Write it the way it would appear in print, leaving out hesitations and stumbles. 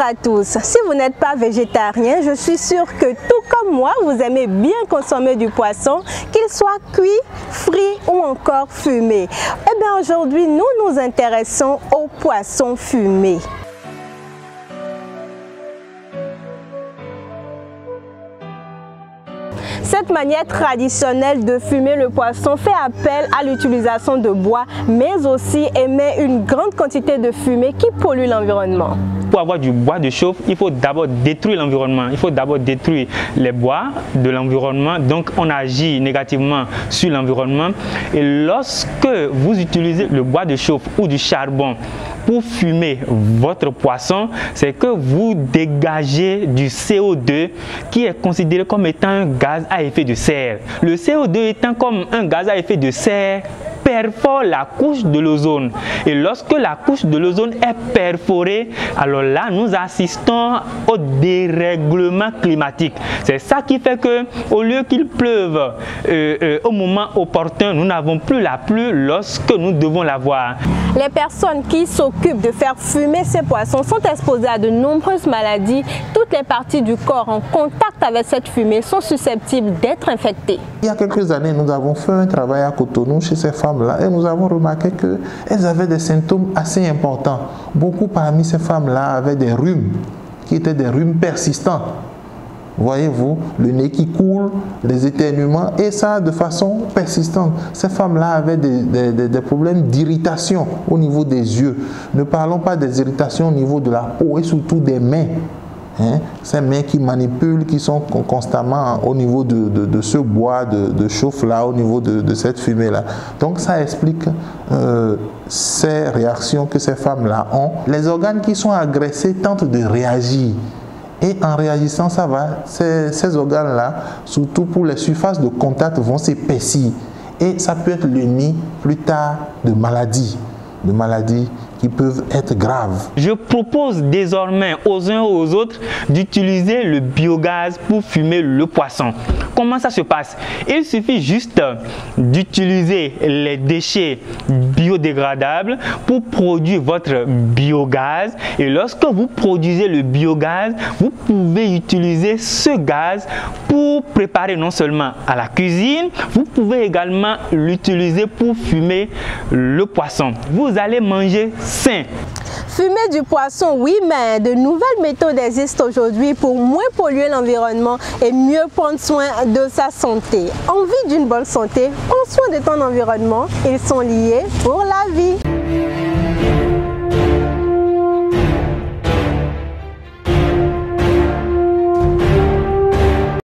à tous. Si vous n'êtes pas végétarien, je suis sûre que tout comme moi, vous aimez bien consommer du poisson, qu'il soit cuit, frit ou encore fumé. Eh bien aujourd'hui, nous nous intéressons au poisson fumé. Cette manière traditionnelle de fumer le poisson fait appel à l'utilisation de bois, mais aussi émet une grande quantité de fumée qui pollue l'environnement. Pour avoir du bois de chauffe, il faut d'abord détruire l'environnement. Il faut d'abord détruire les bois de l'environnement. Donc, on agit négativement sur l'environnement. Et lorsque vous utilisez le bois de chauffe ou du charbon pour fumer votre poisson, c'est que vous dégagez du CO2 qui est considéré comme étant un gaz à effet de serre. Le CO2 étant comme un gaz à effet de serre, perfore la couche de l'ozone. Et lorsque la couche de l'ozone est perforée, alors là, nous assistons au dérèglement climatique. C'est ça qui fait que, au lieu qu'il pleuve au moment opportun, nous n'avons plus la pluie lorsque nous devons l'avoir. Les personnes qui s'occupent de faire fumer ces poissons sont exposées à de nombreuses maladies. Toutes les parties du corps en contact avec cette fumée sont susceptibles d'être infectées. Il y a quelques années, nous avons fait un travail à Cotonou chez ces femmes-là et nous avons remarqué qu'elles avaient des symptômes assez importants. Beaucoup parmi ces femmes-là avaient des rhumes, qui étaient des rhumes persistants. Voyez-vous, le nez qui coule, les éternuements, et ça de façon persistante. Ces femmes-là avaient des problèmes d'irritation au niveau des yeux. Ne parlons pas des irritations au niveau de la peau et surtout des mains. Ces mains qui manipulent, qui sont constamment au niveau de ce bois de chauffe-là, au niveau de cette fumée-là. Donc ça explique ces réactions que ces femmes-là ont. Les organes qui sont agressés tentent de réagir. Et en réagissant, ça va, ces organes-là, surtout pour les surfaces de contact, vont s'épaissir. Et ça peut être le nid plus tard de maladies qui peuvent être graves. Je propose désormais aux uns et aux autres d'utiliser le biogaz pour fumer le poisson. Comment ça se passe? Il suffit juste d'utiliser les déchets biodégradables pour produire votre biogaz. Et lorsque vous produisez le biogaz, vous pouvez utiliser ce gaz pour préparer non seulement à la cuisine, vous pouvez également l'utiliser pour fumer le poisson. Vous allez manger sain. Fumer du poisson, oui, mais de nouvelles méthodes existent aujourd'hui pour moins polluer l'environnement et mieux prendre soin de sa santé. Envie d'une bonne santé, prends soin de ton environnement, ils sont liés pour la vie.